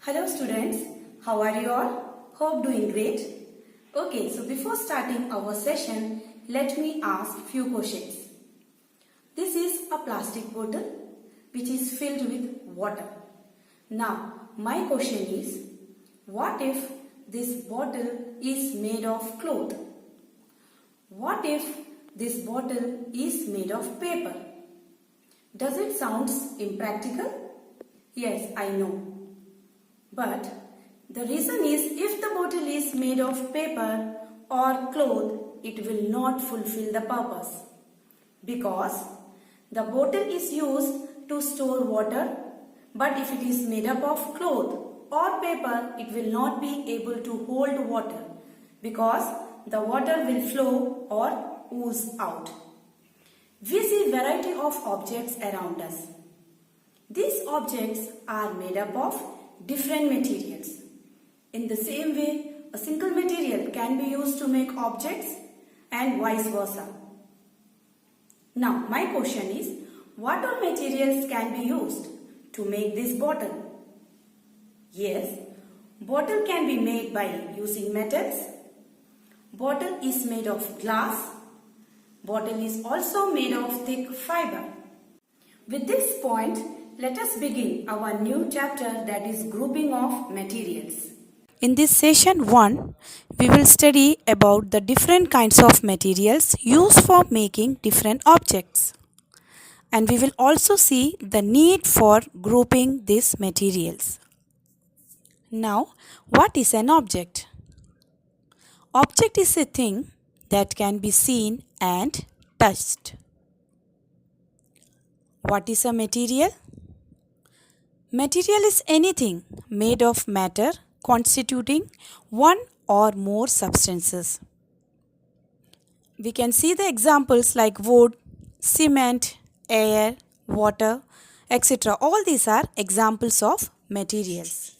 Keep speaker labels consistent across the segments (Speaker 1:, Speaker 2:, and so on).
Speaker 1: Hello students, how are you all? Hope doing great. Okay, so before starting our session, let me ask few questions. This is a plastic bottle which is filled with water. Now, my question is, what if this bottle is made of cloth? What if this bottle is made of paper? Does it sound impractical? Yes, I know. But the reason is, if the bottle is made of paper or cloth, it will not fulfill the purpose. Because the bottle is used to store water, but if it is made up of cloth or paper, it will not be able to hold water because the water will flow or ooze out. We see variety of objects around us. These objects are made up of different materials. In the same way, a single material can be used to make objects and vice versa. Now, my question is, what all materials can be used to make this bottle? Yes, bottle can be made by using metals. Bottle is made of glass. Bottle is also made of thick fiber. With this point, let us begin our new chapter, that is grouping of materials. In this session 1, we will study about the different kinds of materials used for making different objects. And we will also see the need for grouping these materials. Now, what is an object? Object is a thing that can be seen and touched. What is a material? Material is anything made of matter constituting one or more substances. We can see the examples like wood, cement, air, water, etc. All these are examples of materials.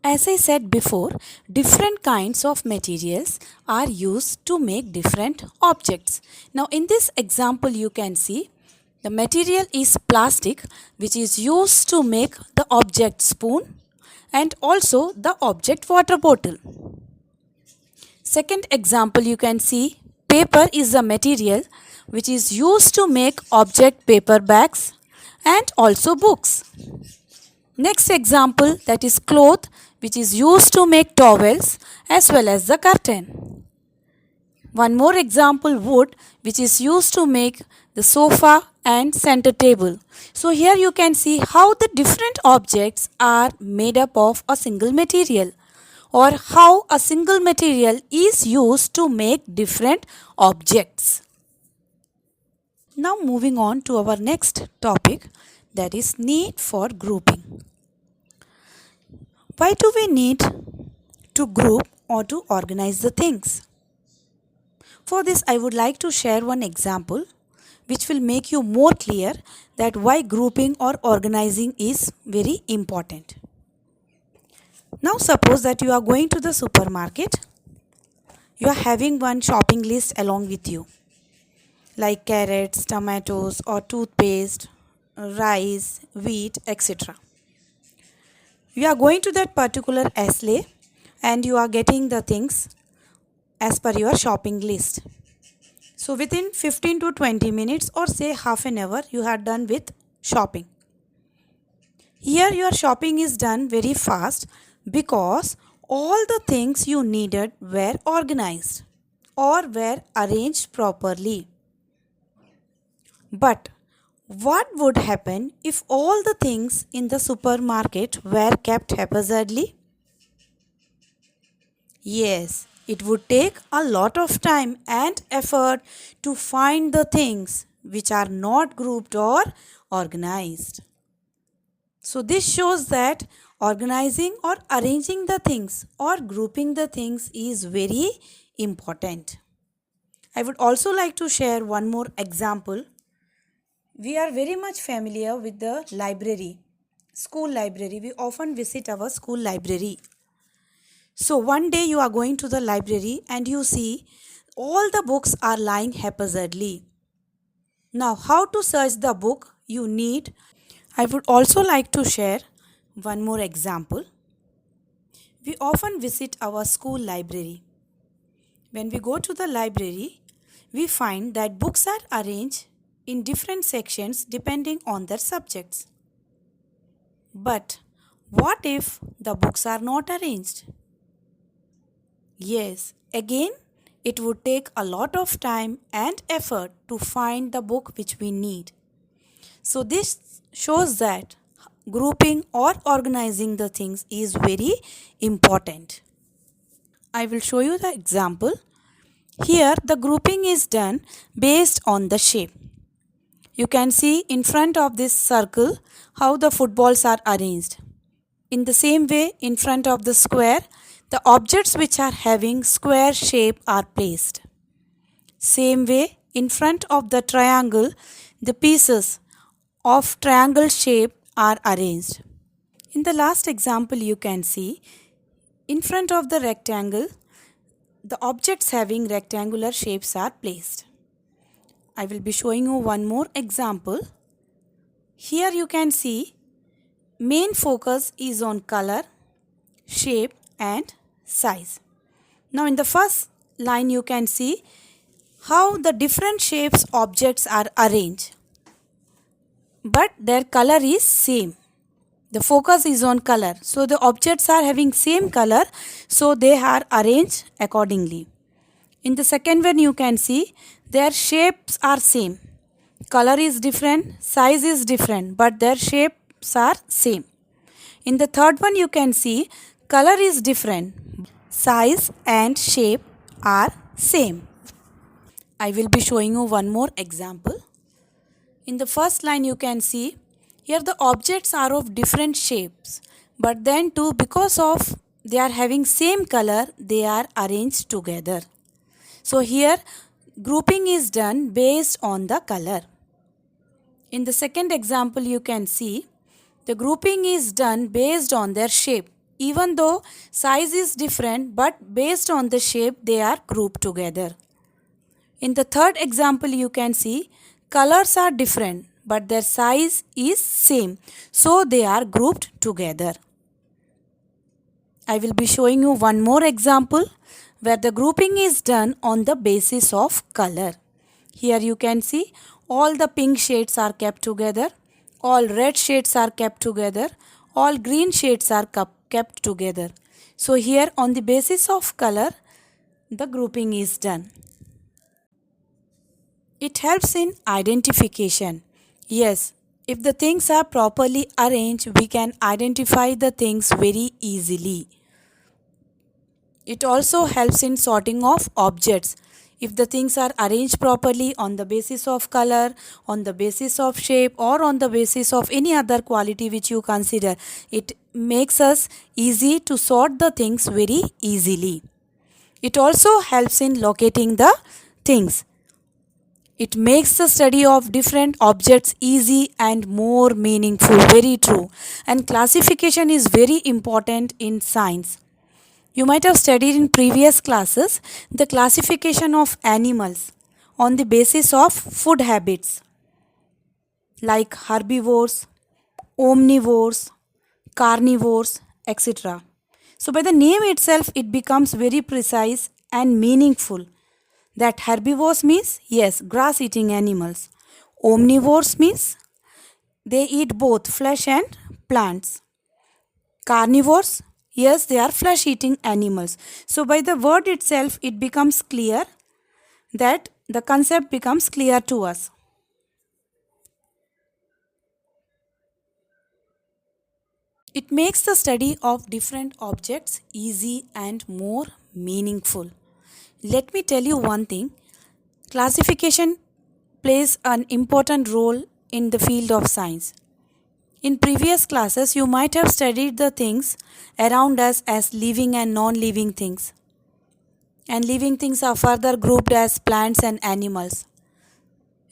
Speaker 1: As I said before, different kinds of materials are used to make different objects. Now in this example you can see the material is plastic, which is used to make the object spoon and also the object water bottle. Second example you can see paper is the material which is used to make object paper bags and also books. Next example, that is cloth, which is used to make towels as well as the curtain. One more example, wood, which is used to make the sofa and center table. So here you can see how the different objects are made up of a single material, or how a single material is used to make different objects. Now moving on to our next topic, that is need for grouping. Why do we need to group or to organize the things? For this, I would like to share one example which will make you more clear that why grouping or organizing is very important. Now suppose that you are going to the supermarket. You are having one shopping list along with you, like carrots, tomatoes or toothpaste, rice, wheat, etc. You are going to that particular assay and you are getting the things as per your shopping list. So within 15 to 20 minutes or say half an hour, you are done with shopping. Here your shopping is done very fast because all the things you needed were organized or were arranged properly. But what would happen if all the things in the supermarket were kept haphazardly? Yes, it would take a lot of time and effort to find the things which are not grouped or organized. So this shows that organizing or arranging the things or grouping the things is very important. I would also like to share one more example. We are very much familiar with the library, school library. We often visit our school library. So one day you are going to the library and you see all the books are lying haphazardly. Now how to search the book you need? I would also like to share one more example. We often visit our school library. When we go to the library, we find that books are arranged in different sections depending on their subjects. But what if the books are not arranged? Yes, again, it would take a lot of time and effort to find the book which we need. So, this shows that grouping or organizing the things is very important. I will show you the example. Here, the grouping is done based on the shape. You can see in front of this circle how the footballs are arranged. In the same way, in front of the square, the objects which are having square shape are placed. Same way, in front of the triangle, the pieces of triangle shape are arranged. In the last example, you can see in front of the rectangle, the objects having rectangular shapes are placed. I will be showing you one more example. Here you can see main focus is on color, shape and size. Now in the first line you can see how the different shapes objects are arranged, but their color is same. The focus is on color, so the objects are having same color, so they are arranged accordingly. In the second one you can see their shapes are same. Color is different, size is different, but their shapes are same. In the third one you can see color is different, size and shape are same. I will be showing you one more example. In the first line you can see here the objects are of different shapes, but then too because of they are having same color, they are arranged together. So here grouping is done based on the color. In the second example you can see the grouping is done based on their shape. Even though size is different, but based on the shape they are grouped together. In the third example you can see colors are different, but their size is same, so they are grouped together. I will be showing you one more example where the grouping is done on the basis of color. Here you can see all the pink shades are kept together, all red shades are kept together, all green shades are kept together. So here on the basis of color, the grouping is done. It helps in identification. Yes, if the things are properly arranged, we can identify the things very easily. It also helps in sorting of objects. If the things are arranged properly on the basis of color, on the basis of shape, or on the basis of any other quality which you consider, it makes us easy to sort the things very easily. It also helps in locating the things. It makes the study of different objects easy and more meaningful. Very true. And classification is very important in science. You might have studied in previous classes the classification of animals on the basis of food habits like herbivores, omnivores, carnivores, etc. So by the name itself it becomes very precise and meaningful. That herbivores means, yes, grass eating animals. Omnivores means they eat both flesh and plants. Carnivores, yes, they are flesh eating animals. So by the word itself it becomes clear that the concept becomes clear to us. It makes the study of different objects easy and more meaningful. Let me tell you one thing. Classification plays an important role in the field of science. In previous classes, you might have studied the things around us as living and non-living things. And living things are further grouped as plants and animals.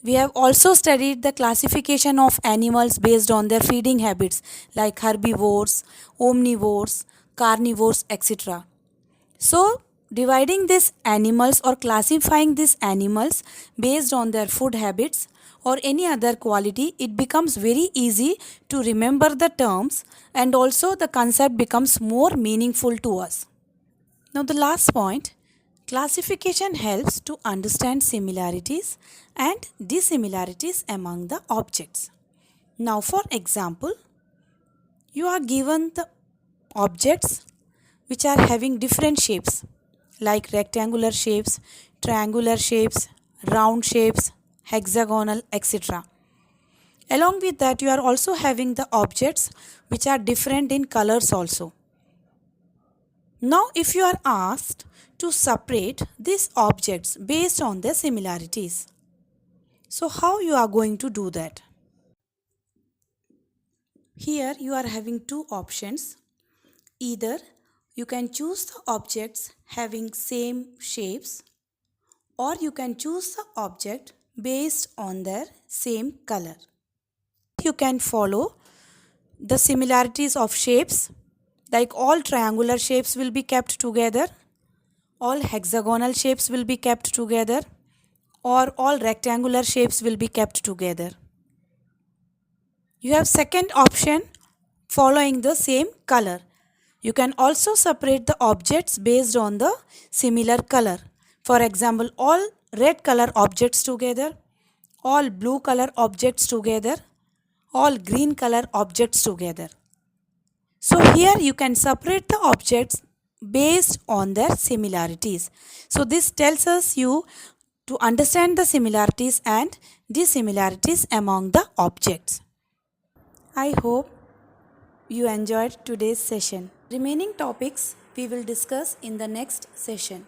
Speaker 1: We have also studied the classification of animals based on their feeding habits like herbivores, omnivores, carnivores, etc. So, dividing these animals or classifying these animals based on their food habits or any other quality, it becomes very easy to remember the terms, and also the concept becomes more meaningful to us. Now the last point, classification helps to understand similarities and dissimilarities among the objects. Now for example, you are given the objects which are having different shapes like rectangular shapes, triangular shapes, round shapes, hexagonal, etc. Along with that, you are also having the objects which are different in colors also. Now if you are asked to separate these objects based on their similarities, so how you are going to do that? Here you are having two options. Either you can choose the objects having same shapes, or you can choose the object based on their same color. You can follow the similarities of shapes, like all triangular shapes will be kept together, all hexagonal shapes will be kept together, or all rectangular shapes will be kept together. You have second option, following the same color. You can also separate the objects based on the similar color. For example, all red color objects together, all blue color objects together, all green color objects together. So here you can separate the objects based on their similarities. So this tells us you to understand the similarities and dissimilarities among the objects. I hope you enjoyed today's session. Remaining topics we will discuss in the next session.